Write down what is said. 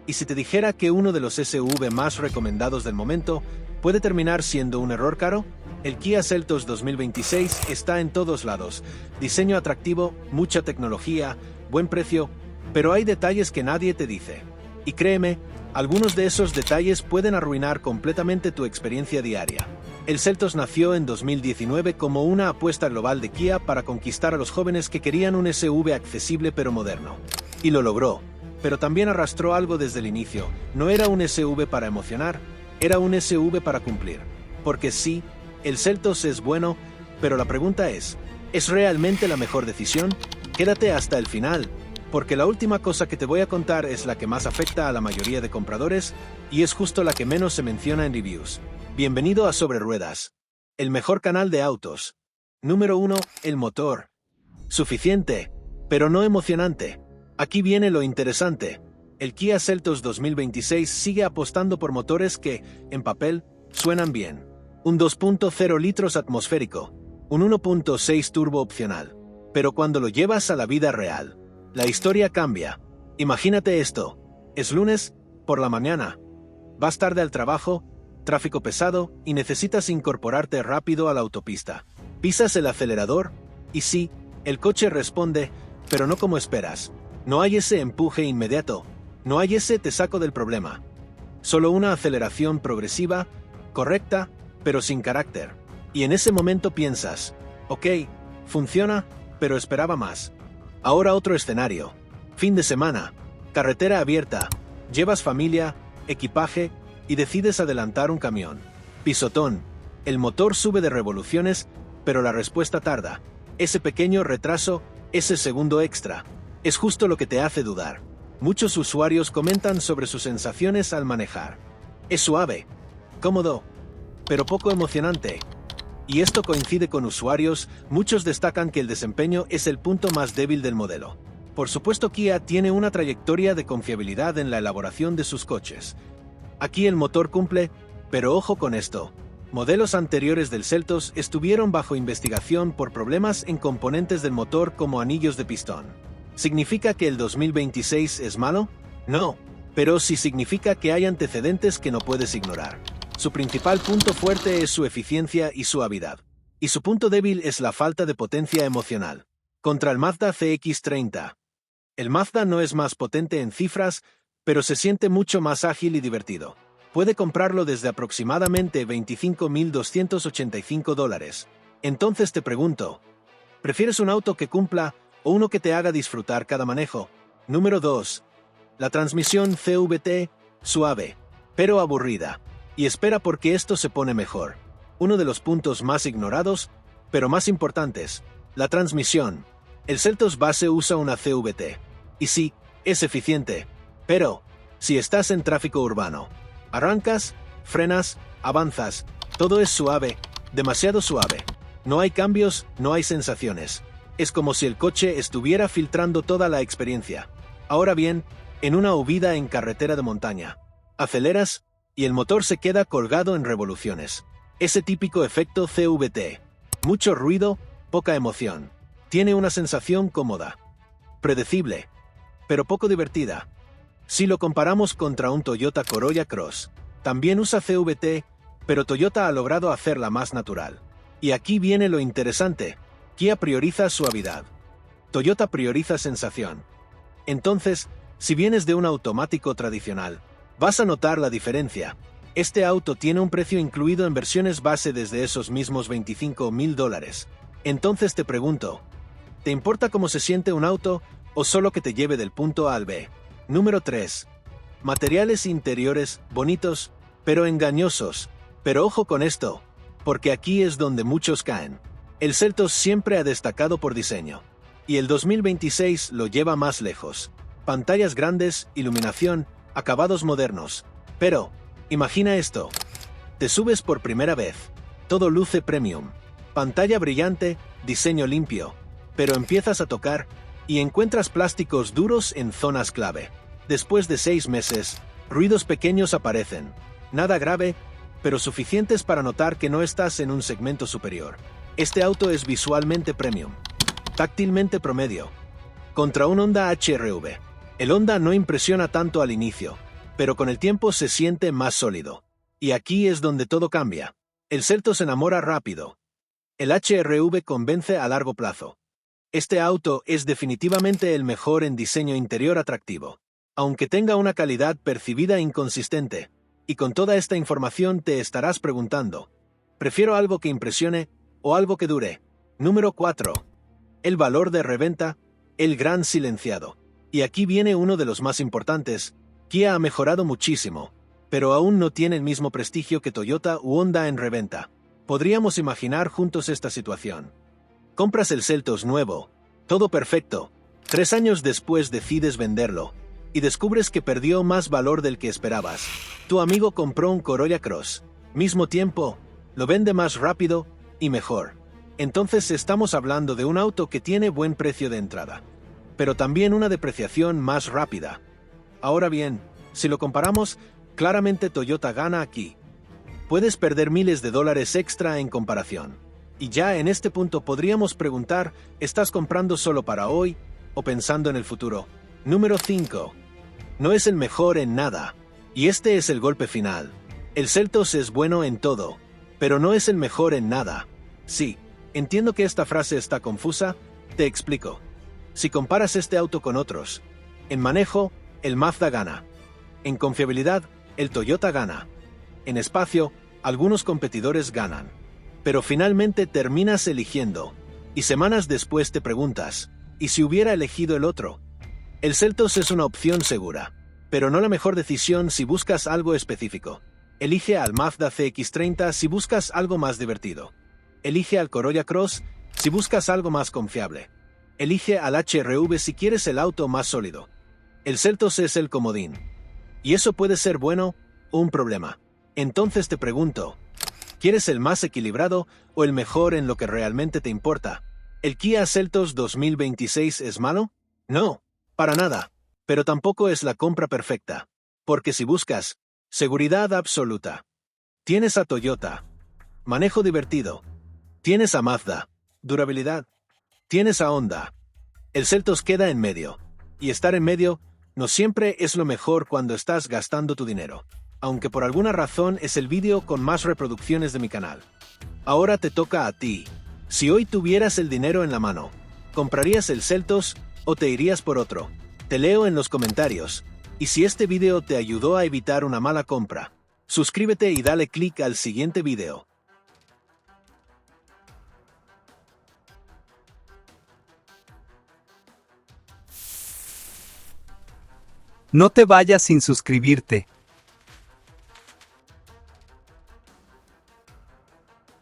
Y si te dijera que uno de los SUV más recomendados del momento puede terminar siendo un error caro, el Kia Seltos 2026 está en todos lados. Diseño atractivo, mucha tecnología, buen precio, pero hay detalles que nadie te dice. Y créeme, algunos de esos detalles pueden arruinar completamente tu experiencia diaria. El Seltos nació en 2019 como una apuesta global de Kia para conquistar a los jóvenes que querían un SUV accesible pero moderno. Y lo logró. Pero también arrastró algo desde el inicio. No era un SUV para emocionar, era un SUV para cumplir. Porque sí, el Seltos es bueno, pero la pregunta ¿es realmente la mejor decisión? Quédate hasta el final, porque la última cosa que te voy a contar es la que más afecta a la mayoría de compradores, y es justo la que menos se menciona en reviews. Bienvenido a Sobre Ruedas, el mejor canal de autos. Número 1, el motor. Suficiente, pero no emocionante. Aquí viene lo interesante. El Kia Seltos 2026 sigue apostando por motores que, en papel, suenan bien. Un 2.0 litros atmosférico, un 1.6 turbo opcional. Pero cuando lo llevas a la vida real, la historia cambia. Imagínate esto. Es lunes, por la mañana. Vas tarde al trabajo, tráfico pesado, y necesitas incorporarte rápido a la autopista. Pisas el acelerador, y sí, el coche responde, pero no como esperas. No hay ese empuje inmediato, no hay ese te saco del problema. Solo una aceleración progresiva, correcta, pero sin carácter. Y en ese momento piensas, ok, funciona, pero esperaba más. Ahora otro escenario. Fin de semana, carretera abierta, llevas familia, equipaje, y decides adelantar un camión. Pisotón, el motor sube de revoluciones, pero la respuesta tarda. Ese pequeño retraso, ese segundo extra, es justo lo que te hace dudar. Muchos usuarios comentan sobre sus sensaciones al manejar. Es suave, cómodo, pero poco emocionante. Y esto coincide con usuarios, muchos destacan que el desempeño es el punto más débil del modelo. Por supuesto, Kia tiene una trayectoria de confiabilidad en la elaboración de sus coches. Aquí el motor cumple, pero ojo con esto. Modelos anteriores del Seltos estuvieron bajo investigación por problemas en componentes del motor como anillos de pistón. ¿Significa que el 2026 es malo? No, pero sí significa que hay antecedentes que no puedes ignorar. Su principal punto fuerte es su eficiencia y suavidad. Y su punto débil es la falta de potencia emocional. Contra el Mazda CX-30. El Mazda no es más potente en cifras, pero se siente mucho más ágil y divertido. Puede comprarlo desde aproximadamente $25.285. Entonces te pregunto, ¿prefieres un auto que cumpla o uno que te haga disfrutar cada manejo? Número 2. La transmisión CVT, suave, pero aburrida. Y espera porque esto se pone mejor. Uno de los puntos más ignorados, pero más importantes, la transmisión. El Seltos base usa una CVT. Y sí, es eficiente. Pero, si estás en tráfico urbano, arrancas, frenas, avanzas, todo es suave, demasiado suave. No hay cambios, no hay sensaciones. Es como si el coche estuviera filtrando toda la experiencia. Ahora bien, en una huida en carretera de montaña, aceleras y el motor se queda colgado en revoluciones. Ese típico efecto CVT. Mucho ruido, poca emoción. Tiene una sensación cómoda, predecible, pero poco divertida. Si lo comparamos contra un Toyota Corolla Cross, también usa CVT, pero Toyota ha logrado hacerla más natural. Y aquí viene lo interesante. Kia prioriza suavidad. Toyota prioriza sensación. Entonces, si vienes de un automático tradicional, vas a notar la diferencia. Este auto tiene un precio incluido en versiones base desde esos mismos $25.000. Entonces te pregunto, ¿te importa cómo se siente un auto o solo que te lleve del punto A al B? Número 3. Materiales interiores, bonitos, pero engañosos. Pero ojo con esto, porque aquí es donde muchos caen. El Seltos siempre ha destacado por diseño. Y el 2026 lo lleva más lejos. Pantallas grandes, iluminación, acabados modernos. Pero, imagina esto. Te subes por primera vez. Todo luce premium. Pantalla brillante, diseño limpio. Pero empiezas a tocar y encuentras plásticos duros en zonas clave. Después de 6 meses, ruidos pequeños aparecen. Nada grave, pero suficientes para notar que no estás en un segmento superior. Este auto es visualmente premium. Táctilmente promedio. Contra un Honda HR-V. El Honda no impresiona tanto al inicio, pero con el tiempo se siente más sólido. Y aquí es donde todo cambia. El Seltos enamora rápido. El HR-V convence a largo plazo. Este auto es definitivamente el mejor en diseño interior atractivo, aunque tenga una calidad percibida inconsistente. Y con toda esta información te estarás preguntando, ¿prefiero algo que impresione o algo que dure? Número 4. El valor de reventa, el gran silenciado. Y aquí viene uno de los más importantes. Kia ha mejorado muchísimo, pero aún no tiene el mismo prestigio que Toyota u Honda en reventa. Podríamos imaginar juntos esta situación. Compras el Seltos nuevo, todo perfecto. 3 años después decides venderlo, y descubres que perdió más valor del que esperabas. Tu amigo compró un Corolla Cross. Mismo tiempo, lo vende más rápido y mejor. Entonces estamos hablando de un auto que tiene buen precio de entrada, pero también una depreciación más rápida. Ahora bien, si lo comparamos, claramente Toyota gana aquí. Puedes perder miles de dólares extra en comparación. Y ya en este punto podríamos preguntar, ¿estás comprando solo para hoy o pensando en el futuro? Número 5. No es el mejor en nada. Y este es el golpe final. El Seltos es bueno en todo, pero no es el mejor en nada. Sí, entiendo que esta frase está confusa, te explico. Si comparas este auto con otros, en manejo, el Mazda gana. En confiabilidad, el Toyota gana. En espacio, algunos competidores ganan. Pero finalmente terminas eligiendo, y semanas después te preguntas, ¿y si hubiera elegido el otro? El Seltos es una opción segura, pero no la mejor decisión si buscas algo específico. Elige al Mazda CX-30 si buscas algo más divertido. Elige al Corolla Cross si buscas algo más confiable. Elige al HR-V si quieres el auto más sólido. El Seltos es el comodín. Y eso puede ser bueno o un problema. Entonces te pregunto, ¿quieres el más equilibrado o el mejor en lo que realmente te importa? ¿El Kia Seltos 2026 es malo? No, para nada. Pero tampoco es la compra perfecta. Porque si buscas seguridad absoluta, tienes a Toyota. Manejo divertido. Tienes a Mazda. Durabilidad. Tienes a Honda. El Seltos queda en medio. Y estar en medio no siempre es lo mejor cuando estás gastando tu dinero. Aunque por alguna razón es el vídeo con más reproducciones de mi canal. Ahora te toca a ti. Si hoy tuvieras el dinero en la mano, ¿comprarías el Seltos o te irías por otro? Te leo en los comentarios. Y si este video te ayudó a evitar una mala compra, suscríbete y dale click al siguiente video. No te vayas sin suscribirte.